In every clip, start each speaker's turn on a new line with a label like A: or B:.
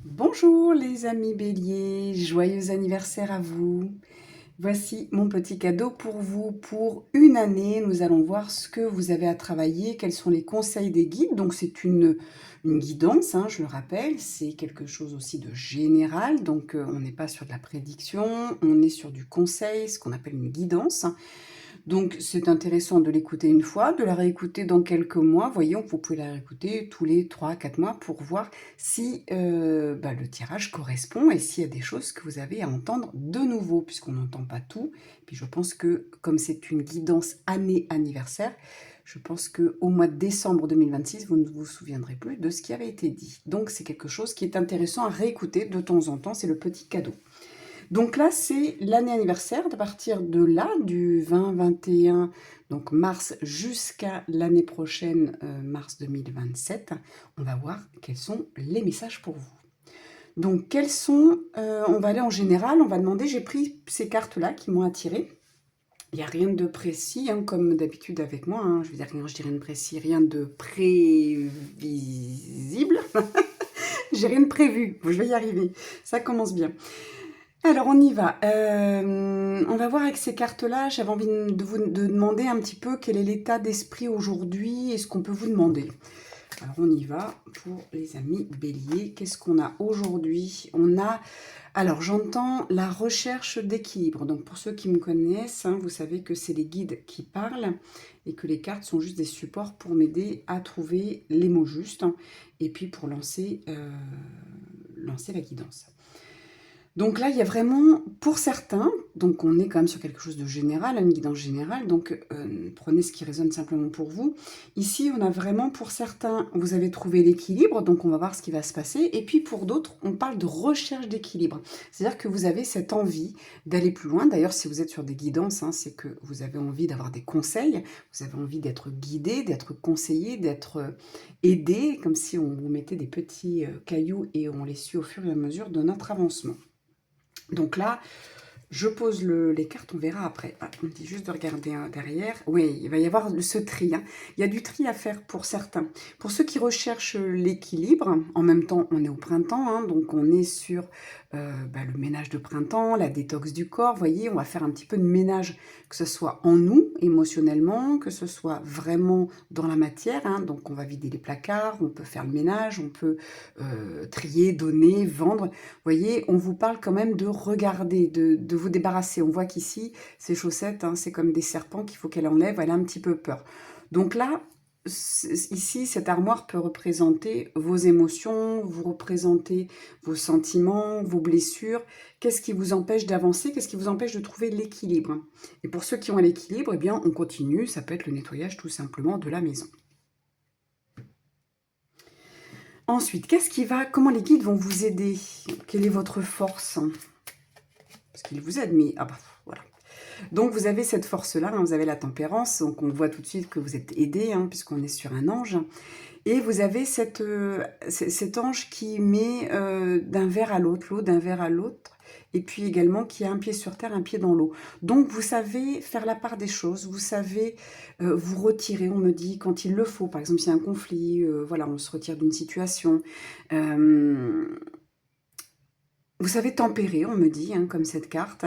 A: Bonjour les amis béliers, joyeux anniversaire à vous. Voici mon petit cadeau pour vous. Pour une année, nous allons voir ce que vous avez à travailler, quels sont les conseils des guides. Donc c'est une guidance, hein, je le rappelle, c'est quelque chose aussi de général. Donc on n'est pas sur de la prédiction, on est sur du conseil, ce qu'on appelle une guidance. Donc c'est intéressant de l'écouter une fois, de la réécouter dans quelques mois. Voyons, vous pouvez la réécouter tous les 3 à 4 mois pour voir si le tirage correspond et s'il y a des choses que vous avez à entendre de nouveau, puisqu'on n'entend pas tout. Puis je pense que comme c'est une guidance année anniversaire, je pense qu'au mois de décembre 2026, vous ne vous souviendrez plus de ce qui avait été dit. Donc c'est quelque chose qui est intéressant à réécouter de temps en temps, c'est le petit cadeau. Donc là, c'est l'année anniversaire. À partir de là, du 20-21, donc mars, jusqu'à l'année prochaine, mars 2027, on va voir quels sont les messages pour vous. Donc, quels sont, on va aller en général, on va demander, j'ai pris ces cartes-là qui m'ont attiré. Il n'y a rien de précis, hein, comme d'habitude avec moi, hein, je dis rien de précis, rien de prévisible. J'ai rien de prévu, je vais y arriver, ça commence bien. Alors on y va. On va voir avec ces cartes-là, j'avais envie de vous demander un petit peu quel est l'état d'esprit aujourd'hui et ce qu'on peut vous demander. Alors on y va pour les amis béliers. Qu'est-ce qu'on a aujourd'hui? On a, alors j'entends la recherche d'équilibre. Donc pour ceux qui me connaissent, hein, vous savez que c'est les guides qui parlent et que les cartes sont juste des supports pour m'aider à trouver les mots justes et puis pour lancer la guidance. Donc là, il y a vraiment, pour certains, donc on est quand même sur quelque chose de général, une guidance générale, donc prenez ce qui résonne simplement pour vous. Ici, on a vraiment, pour certains, vous avez trouvé l'équilibre, donc on va voir ce qui va se passer. Et puis pour d'autres, on parle de recherche d'équilibre. C'est-à-dire que vous avez cette envie d'aller plus loin. D'ailleurs, si vous êtes sur des guidances, hein, c'est que vous avez envie d'avoir des conseils, vous avez envie d'être guidé, d'être conseillé, d'être aidé, comme si on vous mettait des petits cailloux et on les suit au fur et à mesure de notre avancement. Donc là, je pose les cartes, on verra après. Ah, on me dit juste de regarder derrière. Oui, il va y avoir ce tri. Hein. Il y a du tri à faire pour certains. Pour ceux qui recherchent l'équilibre, en même temps, on est au printemps, hein, donc on est sur le ménage de printemps, la détox du corps. Vous voyez, on va faire un petit peu de ménage, que ce soit en nous, émotionnellement, que ce soit vraiment dans la matière. Hein, donc on va vider les placards, on peut faire le ménage, on peut trier, donner, vendre. Vous voyez, on vous parle quand même de regarder, de vous débarrasser. On voit qu'ici, ces chaussettes, hein, c'est comme des serpents qu'il faut qu'elle enlève, elle a un petit peu peur. Donc là, ici, cette armoire peut représenter vos émotions, vous représenter vos sentiments, vos blessures. Qu'est-ce qui vous empêche d'avancer? Qu'est-ce qui vous empêche de trouver l'équilibre? Et pour ceux qui ont l'équilibre, eh bien, on continue. Ça peut être le nettoyage tout simplement de la maison. Ensuite, comment les guides vont vous aider? Quelle est votre force? Parce qu'ils vous aident, mais voilà. Donc vous avez cette force-là, hein, vous avez la tempérance, donc on voit tout de suite que vous êtes aidé, hein, puisqu'on est sur un ange. Et vous avez cet ange qui met d'un verre à l'autre, l'eau d'un verre à l'autre, et puis également qui a un pied sur terre, un pied dans l'eau. Donc vous savez faire la part des choses, vous savez vous retirer, on me dit, quand il le faut. Par exemple, s'il y a un conflit, voilà, on se retire d'une situation. Vous savez tempérer, on me dit, hein, comme cette carte.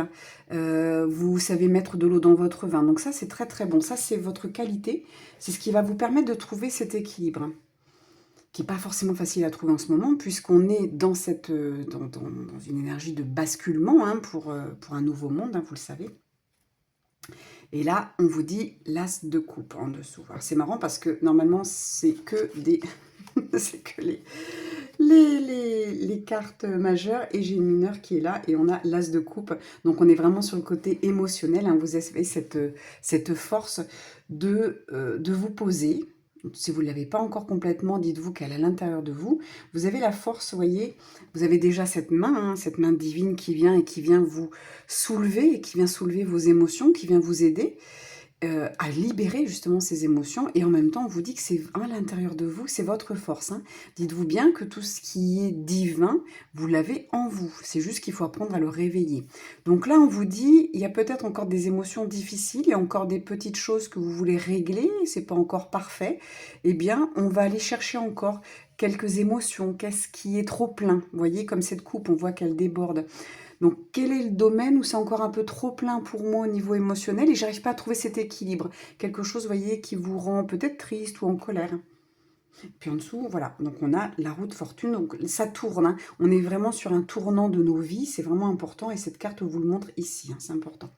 A: Vous savez mettre de l'eau dans votre vin. Donc ça, c'est très très bon. Ça, c'est votre qualité. C'est ce qui va vous permettre de trouver cet équilibre, qui n'est pas forcément facile à trouver en ce moment, puisqu'on est dans une énergie de basculement, hein, pour un nouveau monde, hein, vous le savez. Et là, on vous dit l'as de coupe en dessous. Alors c'est marrant parce que normalement, c'est que des... c'est que les cartes majeures, et j'ai une mineure qui est là, et on a l'as de coupe. Donc on est vraiment sur le côté émotionnel, hein. Vous avez cette force de vous poser. Si vous ne l'avez pas encore complètement, dites-vous qu'elle est à l'intérieur de vous. Vous avez la force, vous voyez, vous avez déjà cette main, hein, cette main divine qui vient et qui vient vous soulever, et qui vient soulever vos émotions, qui vient vous aider. à libérer justement ces émotions et en même temps on vous dit que c'est à l'intérieur de vous, c'est votre force. Hein. Dites-vous bien que tout ce qui est divin, vous l'avez en vous. C'est juste qu'il faut apprendre à le réveiller. Donc là on vous dit, il y a peut-être encore des émotions difficiles, il y a encore des petites choses que vous voulez régler, c'est pas encore parfait. Eh bien on va aller chercher encore quelques émotions, qu'est-ce qui est trop plein. Vous voyez comme cette coupe, on voit qu'elle déborde. Donc, quel est le domaine où c'est encore un peu trop plein pour moi au niveau émotionnel et j'arrive pas à trouver cet équilibre? Quelque chose, vous voyez, qui vous rend peut-être triste ou en colère. Puis en dessous, voilà, donc on a la roue de fortune, donc ça tourne. Hein. On est vraiment sur un tournant de nos vies, c'est vraiment important et cette carte vous le montre ici, hein, c'est important.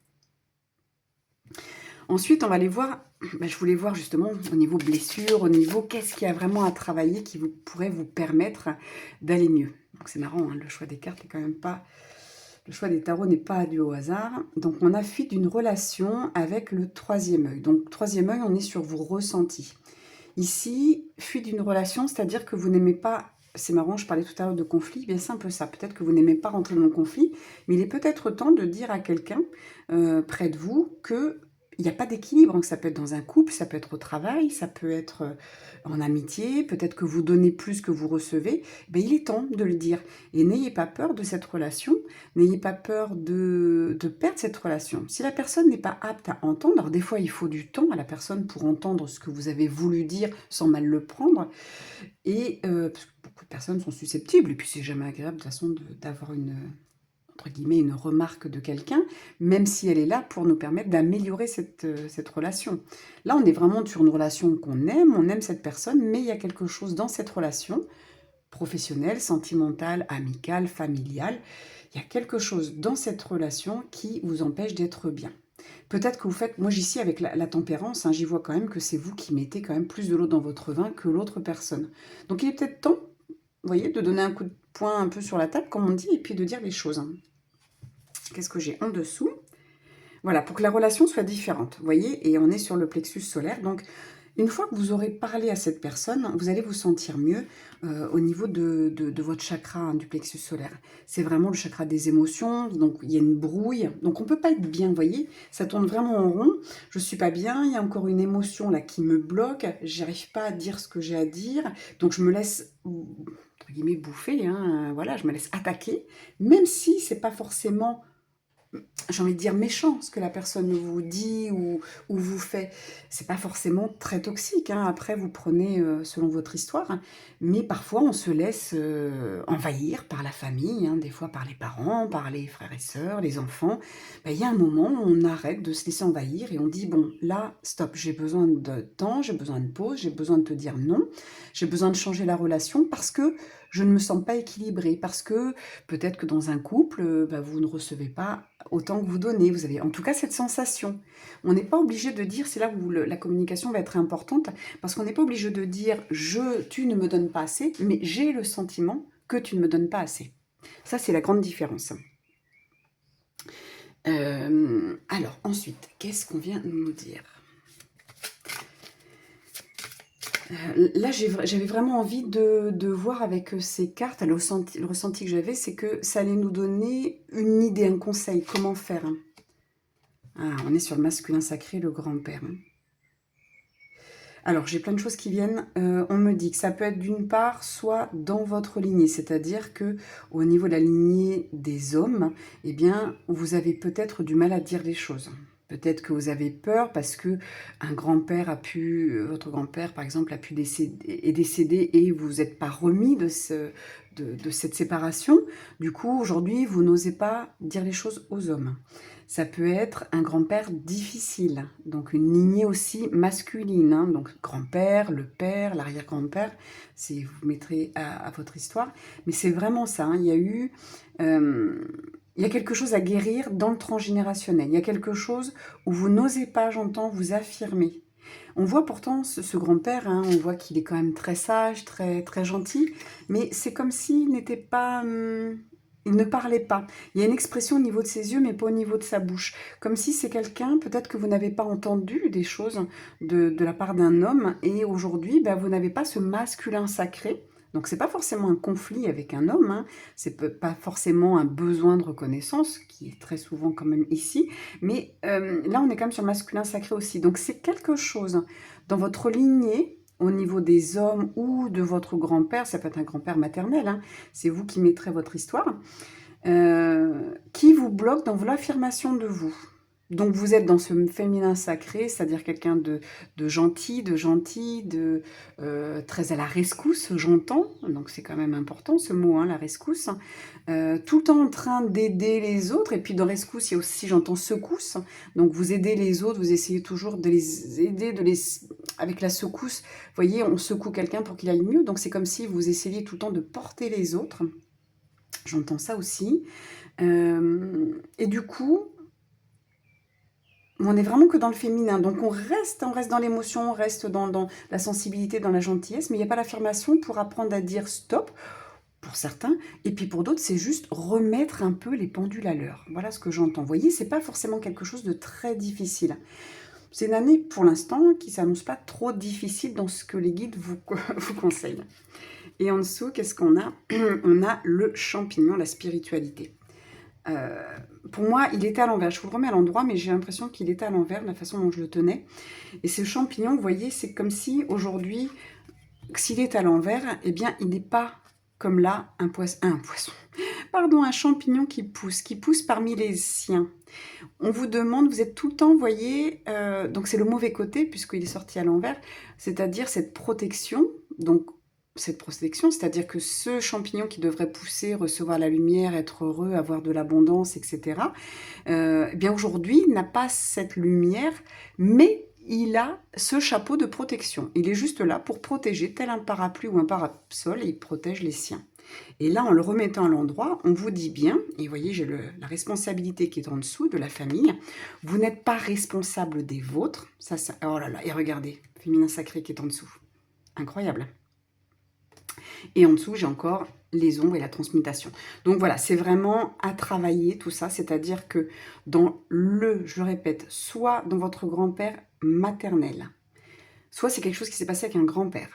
A: Ensuite, on va aller voir, je voulais voir justement au niveau blessure, au niveau qu'est-ce qu'il y a vraiment à travailler qui pourrait vous permettre d'aller mieux. Donc c'est marrant, hein, le choix des cartes est quand même pas... Le choix des tarots n'est pas dû au hasard. Donc, on a fuite d'une relation avec le troisième œil. Donc, troisième œil, on est sur vos ressentis. Ici, fuite d'une relation, c'est-à-dire que vous n'aimez pas... C'est marrant, je parlais tout à l'heure de conflit. Bien, c'est un peu ça. Peut-être que vous n'aimez pas rentrer dans le conflit, mais il est peut-être temps de dire à quelqu'un près de vous que il n'y a pas d'équilibre. Ça peut être dans un couple, ça peut être au travail, ça peut être en amitié, peut-être que vous donnez plus que vous recevez. Ben, il est temps de le dire. Et n'ayez pas peur de cette relation, n'ayez pas peur de perdre cette relation. Si la personne n'est pas apte à entendre, alors des fois il faut du temps à la personne pour entendre ce que vous avez voulu dire sans mal le prendre, et parce que beaucoup de personnes sont susceptibles, et puis c'est jamais agréable de toute façon d'avoir une entre guillemets, une remarque de quelqu'un, même si elle est là pour nous permettre d'améliorer cette relation. Là, on est vraiment sur une relation qu'on aime, on aime cette personne, mais il y a quelque chose dans cette relation, professionnelle, sentimentale, amicale, familiale, il y a quelque chose dans cette relation qui vous empêche d'être bien. Peut-être que vous faites, moi j'ici avec la tempérance, hein, j'y vois quand même que c'est vous qui mettez quand même plus de l'eau dans votre vin que l'autre personne. Donc il est peut-être temps, vous voyez, de donner un coup de poing un peu sur la table, comme on dit, et puis de dire les choses. Hein. Qu'est-ce que j'ai en dessous? Voilà, pour que la relation soit différente, vous voyez, et on est sur le plexus solaire. Donc, une fois que vous aurez parlé à cette personne, vous allez vous sentir mieux au niveau de votre chakra, hein, du plexus solaire. C'est vraiment le chakra des émotions, donc il y a une brouille. Donc, on ne peut pas être bien, vous voyez, ça tourne vraiment en rond. Je ne suis pas bien, il y a encore une émotion là qui me bloque, j'arrive pas à dire ce que j'ai à dire, donc je me laisse... entre guillemets, bouffer, hein, voilà, je me laisse attaquer, même si c'est pas forcément... j'ai envie de dire méchant, ce que la personne vous dit ou vous fait. C'est pas forcément très toxique, hein. Après, vous prenez selon votre histoire, hein. Mais parfois, on se laisse envahir par la famille, hein, des fois par les parents, par les frères et sœurs, les enfants. Ben, il y a un moment où on arrête de se laisser envahir et on dit, bon, là, stop, j'ai besoin de temps, j'ai besoin de pause, j'ai besoin de te dire non, j'ai besoin de changer la relation parce que je ne me sens pas équilibrée, parce que peut-être que dans un couple, ben, vous ne recevez pas autant que vous donnez. Vous avez en tout cas cette sensation. On n'est pas obligé de dire, c'est là où la communication va être importante, parce qu'on n'est pas obligé de dire tu ne me donnes pas assez, mais j'ai le sentiment que tu ne me donnes pas assez. Ça, c'est la grande différence. Alors, ensuite, qu'est-ce qu'on vient de nous dire? Là, j'avais vraiment envie de voir avec ces cartes, le ressenti que j'avais, c'est que ça allait nous donner une idée, un conseil, comment faire. Hein. Ah, on est sur le masculin sacré, le grand-père. Hein. Alors, j'ai plein de choses qui viennent. On me dit que ça peut être d'une part, soit dans votre lignée, c'est-à-dire que au niveau de la lignée des hommes, eh bien, vous avez peut-être du mal à dire les choses. Peut-être que vous avez peur parce que un grand-père a pu, votre grand-père par exemple, a pu est décédé et vous n'êtes pas remis de cette séparation. Du coup, aujourd'hui, vous n'osez pas dire les choses aux hommes. Ça peut être un grand-père difficile, donc une lignée aussi masculine, hein, donc grand-père, le père, l'arrière-grand-père, si vous mettrez à votre histoire. Mais c'est vraiment ça, hein, il y a quelque chose à guérir dans le transgénérationnel. Il y a quelque chose où vous n'osez pas, j'entends, vous affirmer. On voit pourtant ce grand-père, hein, on voit qu'il est quand même très sage, très, très gentil, mais c'est comme s'il n'était pas... il ne parlait pas. Il y a une expression au niveau de ses yeux, mais pas au niveau de sa bouche. Comme si c'est quelqu'un, peut-être que vous n'avez pas entendu des choses de la part d'un homme, et aujourd'hui, ben, vous n'avez pas ce masculin sacré. Donc c'est pas forcément un conflit avec un homme, hein. C'est pas forcément un besoin de reconnaissance, qui est très souvent quand même ici, mais là on est quand même sur le masculin sacré aussi. Donc c'est quelque chose dans votre lignée, au niveau des hommes ou de votre grand-père, ça peut être un grand-père maternel, hein, c'est vous qui mettrez votre histoire, qui vous bloque dans l'affirmation de vous. Donc vous êtes dans ce féminin sacré, c'est-à-dire quelqu'un de gentil, de très à la rescousse, j'entends. Donc c'est quand même important ce mot, hein, la rescousse. Tout le temps en train d'aider les autres. Et puis dans rescousse, il y a aussi, j'entends secousse. Donc vous aidez les autres, vous essayez toujours de les aider, avec la secousse. Vous voyez, on secoue quelqu'un pour qu'il aille mieux. Donc c'est comme si vous essayiez tout le temps de porter les autres. J'entends ça aussi. Et du coup, on est vraiment que dans le féminin, donc on reste dans l'émotion, on reste dans la sensibilité, dans la gentillesse, mais il n'y a pas l'affirmation pour apprendre à dire stop, pour certains, et puis pour d'autres, c'est juste remettre un peu les pendules à l'heure. Voilà ce que j'entends. Vous voyez, c'est pas forcément quelque chose de très difficile. C'est une année, pour l'instant, qui ne s'annonce pas trop difficile dans ce que les guides vous conseillent. Et en dessous, qu'est-ce qu'on a? On a le champignon, la spiritualité. Pour moi, il était à l'envers. Je vous le remets à l'endroit, mais j'ai l'impression qu'il était à l'envers, la façon dont je le tenais. Et ce champignon, vous voyez, c'est comme si aujourd'hui, s'il est à l'envers, eh bien, il n'est pas comme là un poisson. Pardon, un champignon qui pousse parmi les siens. On vous demande, vous êtes tout le temps, vous voyez, donc c'est le mauvais côté puisqu'il est sorti à l'envers, c'est-à-dire cette protection, donc cette protection, c'est-à-dire que ce champignon qui devrait pousser, recevoir la lumière, être heureux, avoir de l'abondance, etc., eh bien aujourd'hui, il n'a pas cette lumière, mais il a ce chapeau de protection. Il est juste là pour protéger, tel un parapluie ou un parasol, et il protège les siens. Et là, en le remettant à l'endroit, on vous dit bien, et vous voyez, j'ai la responsabilité qui est en dessous de la famille, vous n'êtes pas responsable des vôtres, ça, oh là là, et regardez, féminin sacré qui est en dessous, incroyable. Et en dessous, j'ai encore les ombres et la transmutation. Donc voilà, c'est vraiment à travailler tout ça, c'est-à-dire que dans je le répète, soit dans votre grand-père maternel, soit c'est quelque chose qui s'est passé avec un grand-père,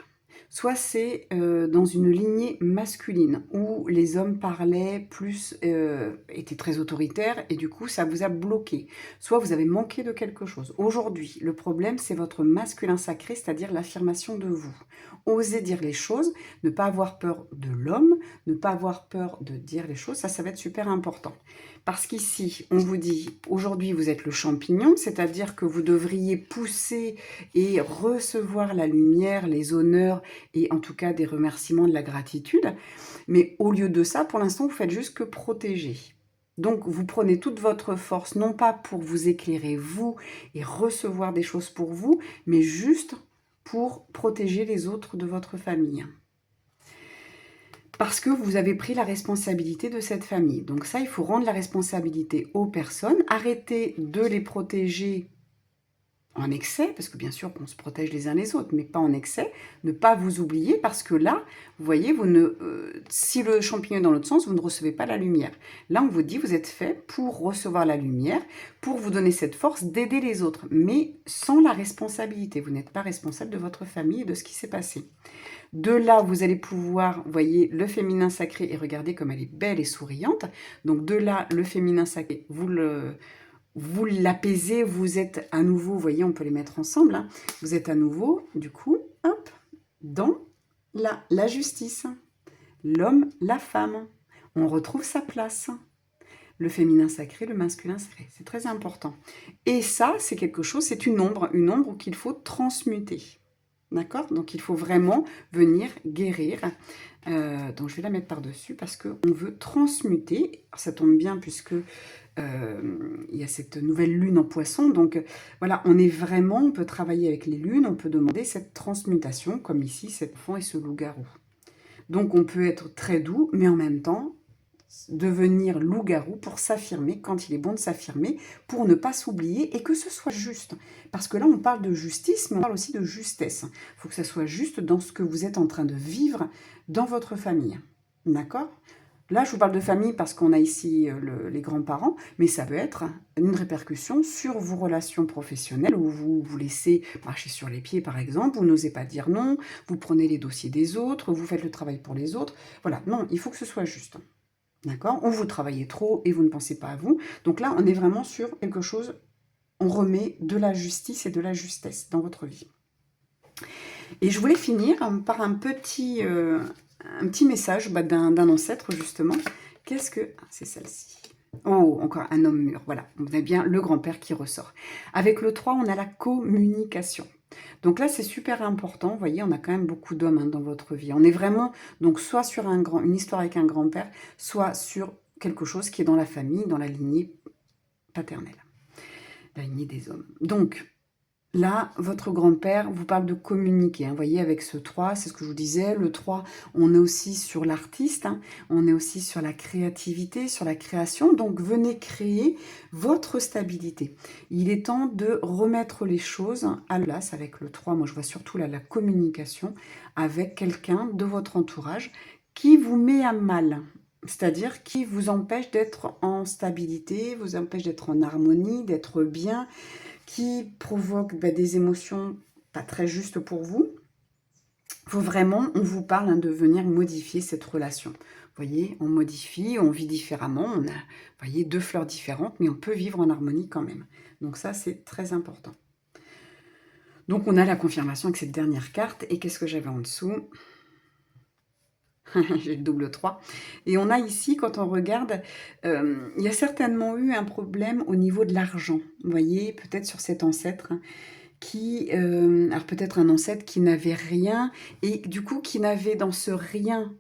A: soit c'est dans une lignée masculine où les hommes parlaient plus, étaient très autoritaires et du coup ça vous a bloqué. Soit vous avez manqué de quelque chose. Aujourd'hui, le problème c'est votre masculin sacré, c'est-à-dire l'affirmation de vous. Osez dire les choses, ne pas avoir peur de l'homme, ne pas avoir peur de dire les choses, ça va être super important. Parce qu'ici, on vous dit, aujourd'hui vous êtes le champignon, c'est-à-dire que vous devriez pousser et recevoir la lumière, les honneurs et en tout cas des remerciements, de la gratitude. Mais au lieu de ça, pour l'instant, vous faites juste que protéger. Donc, vous prenez toute votre force, non pas pour vous éclairer vous et recevoir des choses pour vous, mais juste pour protéger les autres de votre famille. Parce que vous avez pris la responsabilité de cette famille. Donc ça, il faut rendre la responsabilité aux personnes. Arrêtez de les protéger en excès, parce que bien sûr qu'on se protège les uns les autres, mais pas en excès, ne pas vous oublier, parce que là, vous voyez, si le champignon est dans l'autre sens, vous ne recevez pas la lumière. Là, on vous dit, vous êtes fait pour recevoir la lumière, pour vous donner cette force d'aider les autres, mais sans la responsabilité. Vous n'êtes pas responsable de votre famille et de ce qui s'est passé. De là, vous allez pouvoir, vous voyez, le féminin sacré, et regardez comme elle est belle et souriante. Donc de là, le féminin sacré, vous l'apaisez, vous êtes à nouveau, vous voyez, on peut les mettre ensemble, hein, vous êtes à nouveau, du coup, hop, dans la justice. L'homme, la femme, on retrouve sa place. Le féminin sacré, le masculin sacré, c'est très important. Et ça, c'est quelque chose, c'est une ombre qu'il faut transmuter. D'accord? Donc, il faut vraiment venir guérir. Donc, je vais la mettre par-dessus parce qu'on veut transmuter. Alors, ça tombe bien puisque il y a cette nouvelle lune en poisson. Donc, voilà, on peut travailler avec les lunes, on peut demander cette transmutation, comme ici, cet enfant et ce loup-garou. Donc, on peut être très doux, mais en même temps, devenir loup-garou pour s'affirmer, quand il est bon de s'affirmer, pour ne pas s'oublier et que ce soit juste. Parce que là, on parle de justice, mais on parle aussi de justesse. Il faut que ça soit juste dans ce que vous êtes en train de vivre dans votre famille. D'accord? Là, je vous parle de famille parce qu'on a ici les grands-parents, mais ça peut être une répercussion sur vos relations professionnelles où vous vous laissez marcher sur les pieds, par exemple, vous n'osez pas dire non, vous prenez les dossiers des autres, vous faites le travail pour les autres. Voilà, non, il faut que ce soit juste. D'accord? Ou vous travaillez trop et vous ne pensez pas à vous. Donc là, on est vraiment sur quelque chose, on remet de la justice et de la justesse dans votre vie. Et je voulais finir par un petit message d'un ancêtre, justement. Qu'est-ce que... Ah, c'est celle-ci. Oh, encore un homme mûr. Voilà, on a bien le grand-père qui ressort. Avec le 3, on a la communication. Donc là, c'est super important. Vous voyez, on a quand même beaucoup d'hommes dans votre vie. On est vraiment, donc, soit sur une histoire avec un grand-père, soit sur quelque chose qui est dans la famille, dans la lignée paternelle, la lignée des hommes. Donc, là, votre grand-père vous parle de communiquer. Vous voyez, avec ce 3, c'est ce que je vous disais. Le 3, on est aussi sur l'artiste. On est aussi sur la créativité, sur la création. Donc, venez créer votre stabilité. Il est temps de remettre les choses à la place avec le 3. Moi, je vois surtout là la communication avec quelqu'un de votre entourage qui vous met à mal. C'est-à-dire qui vous empêche d'être en stabilité, vous empêche d'être en harmonie, d'être bien, qui provoque des émotions pas très justes pour vous. Il faut vraiment, on vous parle de venir modifier cette relation. Vous voyez, on modifie, on vit différemment, on a, vous voyez, 2 fleurs différentes, mais on peut vivre en harmonie quand même. Donc ça, c'est très important. Donc on a la confirmation avec cette dernière carte, et qu'est-ce que j'avais en dessous? J'ai le double 3. Et on a ici, quand on regarde, il y a certainement eu un problème au niveau de l'argent. Vous voyez, peut-être sur cet ancêtre, qui, alors peut-être un ancêtre qui n'avait rien, et du coup qui n'avait dans ce rien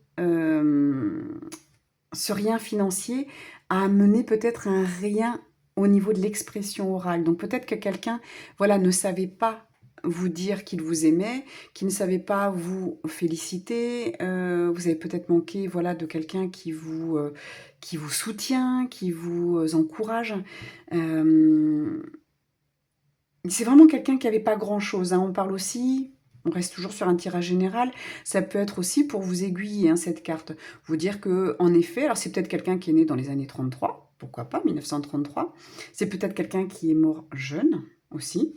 A: financier, à amener peut-être un rien au niveau de l'expression orale. Donc peut-être que quelqu'un, voilà, ne savait pas vous dire qu'il vous aimait, qui ne savait pas vous féliciter, vous avez peut-être manqué, voilà, de quelqu'un qui vous soutient, qui vous encourage. C'est vraiment quelqu'un qui n'avait pas grand-chose. On parle aussi, on reste toujours sur un tirage général, ça peut être aussi pour vous aiguiller, cette carte. Vous dire que, en effet, alors c'est peut-être quelqu'un qui est né dans les années 33, pourquoi pas, 1933. C'est peut-être quelqu'un qui est mort jeune aussi.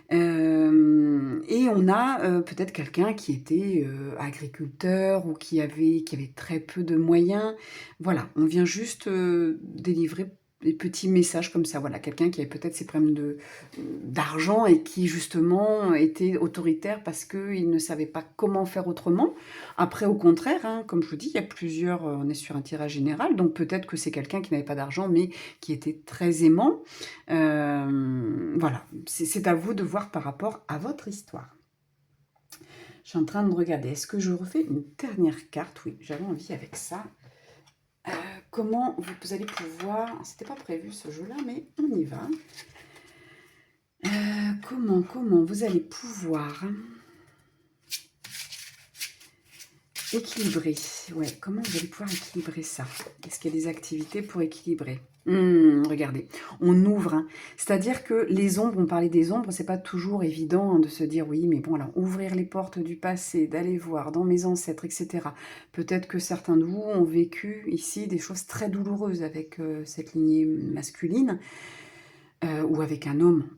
A: Et on a peut-être quelqu'un qui était agriculteur ou qui avait très peu de moyens. Voilà, on vient juste délivrer des petits messages comme ça. Voilà, quelqu'un qui avait peut-être ses problèmes d'argent et qui justement était autoritaire parce qu'il ne savait pas comment faire autrement. Après, au contraire, comme je vous dis, il y a plusieurs, on est sur un tirage général, donc peut-être que c'est quelqu'un qui n'avait pas d'argent mais qui était très aimant. Voilà, c'est à vous de voir par rapport à votre histoire. Je suis en train de regarder, est-ce que je refais une dernière carte? Oui, j'avais envie avec ça. Comment vous allez pouvoir... C'était pas prévu ce jeu-là, mais on y va. Comment vous allez pouvoir équilibrer? Ouais, comment vous allez pouvoir équilibrer ça? Est-ce qu'il y a des activités pour équilibrer? Regardez, on ouvre. C'est-à-dire que les ombres, on parlait des ombres, c'est pas toujours évident de se dire oui, mais bon, alors ouvrir les portes du passé, d'aller voir dans mes ancêtres, etc. Peut-être que certains de vous ont vécu ici des choses très douloureuses avec cette lignée masculine ou avec un homme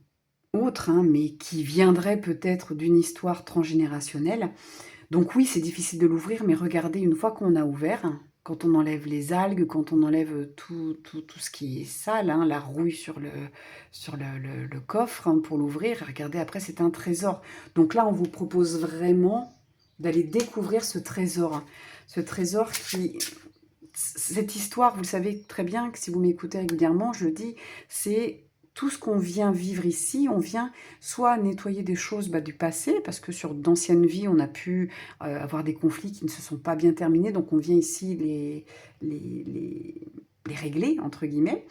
A: autre, mais qui viendrait peut-être d'une histoire transgénérationnelle. Donc oui, c'est difficile de l'ouvrir, mais regardez, une fois qu'on a ouvert, quand on enlève les algues, quand on enlève tout ce qui est sale, la rouille sur le coffre pour l'ouvrir, regardez, après c'est un trésor. Donc là, on vous propose vraiment d'aller découvrir ce trésor. Ce trésor qui... Cette histoire, vous le savez très bien, que si vous m'écoutez régulièrement, je le dis, c'est... Tout ce qu'on vient vivre ici, on vient soit nettoyer des choses du passé, parce que sur d'anciennes vies, on a pu avoir des conflits qui ne se sont pas bien terminés, donc on vient ici les les régler, entre guillemets,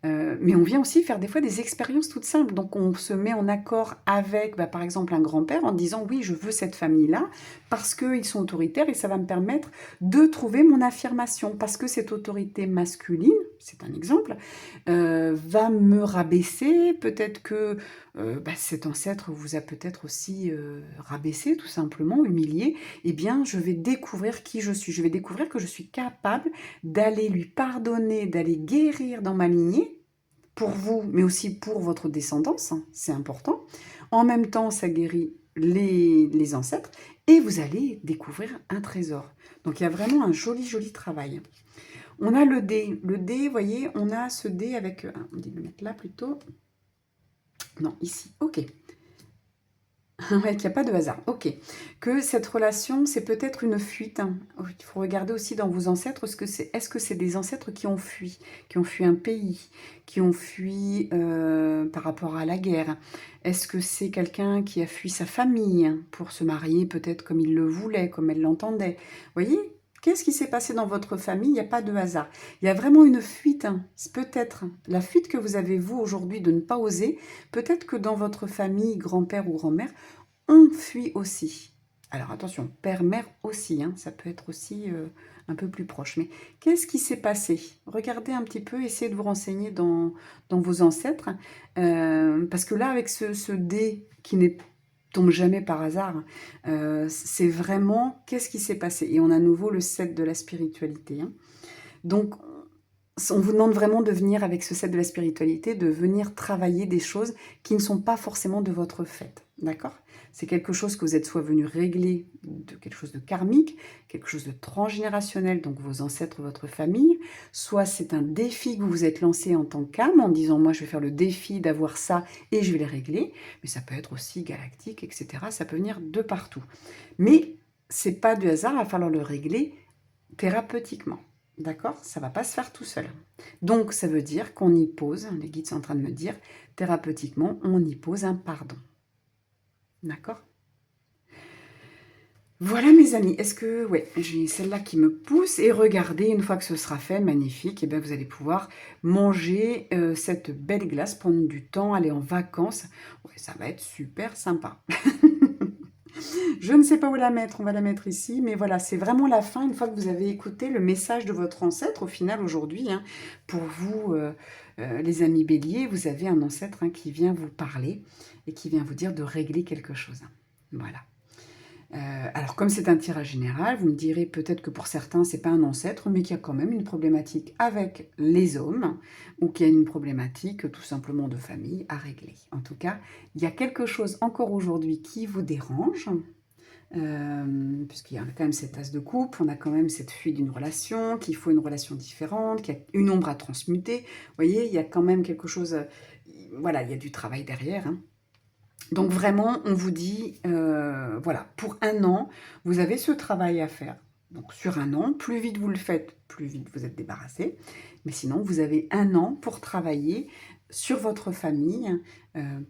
A: mais on vient aussi faire des fois des expériences toutes simples. Donc on se met en accord avec, bah, par exemple, un grand-père en disant: «Oui, je veux cette famille-là parce qu'ils sont autoritaires et ça va me permettre de trouver mon affirmation. Parce que cette autorité masculine», c'est un exemple, «va me rabaisser. Peut-être que, bah, cet ancêtre vous a peut-être aussi, rabaissé tout simplement, humilié. Eh bien, je vais découvrir qui je suis. Je vais découvrir que je suis capable d'aller lui pardonner, d'aller guérir dans ma lignée, pour vous, mais aussi pour votre descendance, hein, c'est important. En même temps, ça guérit les ancêtres et vous allez découvrir un trésor. Donc il y a vraiment un joli, joli travail. On a le dé. Le dé, vous voyez, on a ce dé avec... on dit de le mettre là plutôt. Non, ici. Ok. Ouais, qu'il n'y a pas de hasard. Ok. Que cette relation, c'est peut-être une fuite, hein. Il faut regarder aussi dans vos ancêtres, est-ce que c'est des ancêtres qui ont fui un pays, qui ont fui par rapport à la guerre? Est-ce que c'est quelqu'un qui a fui sa famille hein, pour se marier peut-être comme il le voulait, comme elle l'entendait? Vous voyez? Qu'est-ce qui s'est passé dans votre famille? Il n'y a pas de hasard. Il y a vraiment une fuite, hein. C'est peut-être la fuite que vous avez, vous, aujourd'hui, de ne pas oser. Peut-être que dans votre famille, grand-père ou grand-mère, on fuit aussi. Alors attention, père, mère aussi, hein, ça peut être aussi un peu plus proche. Mais qu'est-ce qui s'est passé? Regardez un petit peu, essayez de vous renseigner dans vos ancêtres. Parce que là, avec ce dé qui n'est tombe jamais par hasard, c'est vraiment qu'est-ce qui s'est passé? Et on a à nouveau le 7 de la spiritualité. Hein. Donc, on vous demande vraiment de venir avec ce 7 de la spiritualité, de venir travailler des choses qui ne sont pas forcément de votre fait. D'accord? C'est quelque chose que vous êtes soit venu régler, de quelque chose de karmique, quelque chose de transgénérationnel, donc vos ancêtres, votre famille, soit c'est un défi que vous vous êtes lancé en tant qu'âme, en disant moi je vais faire le défi d'avoir ça et je vais le régler, mais ça peut être aussi galactique, etc. Ça peut venir de partout. Mais c'est pas du hasard, il va falloir le régler thérapeutiquement. D'accord? Ça ne va pas se faire tout seul. Donc, ça veut dire qu'on y pose, les guides sont en train de me dire, thérapeutiquement, on y pose un pardon. D'accord? Voilà mes amis, est-ce que, ouais, j'ai celle-là qui me pousse, et regardez, une fois que ce sera fait, magnifique, et bien vous allez pouvoir manger cette belle glace, prendre du temps, aller en vacances. Ouais, ça va être super sympa. Je ne sais pas où la mettre, on va la mettre ici, mais voilà, c'est vraiment la fin, une fois que vous avez écouté le message de votre ancêtre, au final, aujourd'hui, hein, pour vous, les amis béliers, vous avez un ancêtre hein, qui vient vous parler et qui vient vous dire de régler quelque chose. Voilà. Alors, comme c'est un tirage général, vous me direz peut-être que pour certains, c'est pas un ancêtre, mais qu'il y a quand même une problématique avec les hommes, ou qu'il y a une problématique tout simplement de famille à régler. En tout cas, il y a quelque chose encore aujourd'hui qui vous dérange, puisqu'il y a quand même cet as de coupe, on a quand même cette fuite d'une relation, qu'il faut une relation différente, qu'il y a une ombre à transmuter. Vous voyez, il y a quand même quelque chose, voilà, il y a du travail derrière. Hein. Donc vraiment, on vous dit, voilà, pour un an, vous avez ce travail à faire. Donc sur un an, plus vite vous le faites, plus vite vous êtes débarrassé. Mais sinon, vous avez un an pour travailler sur votre famille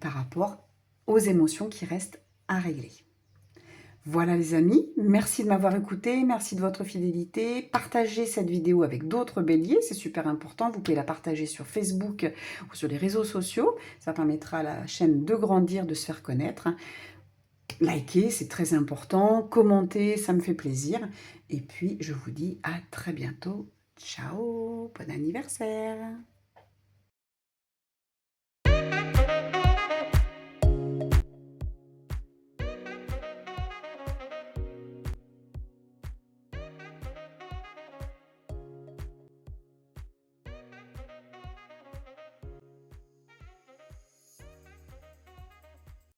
A: par rapport aux émotions qui restent à régler. Voilà les amis, merci de m'avoir écouté, merci de votre fidélité. Partagez cette vidéo avec d'autres béliers, c'est super important. Vous pouvez la partager sur Facebook ou sur les réseaux sociaux. Ça permettra à la chaîne de grandir, de se faire connaître. Likez, c'est très important. Commentez, ça me fait plaisir. Et puis, je vous dis à très bientôt. Ciao, bon anniversaire.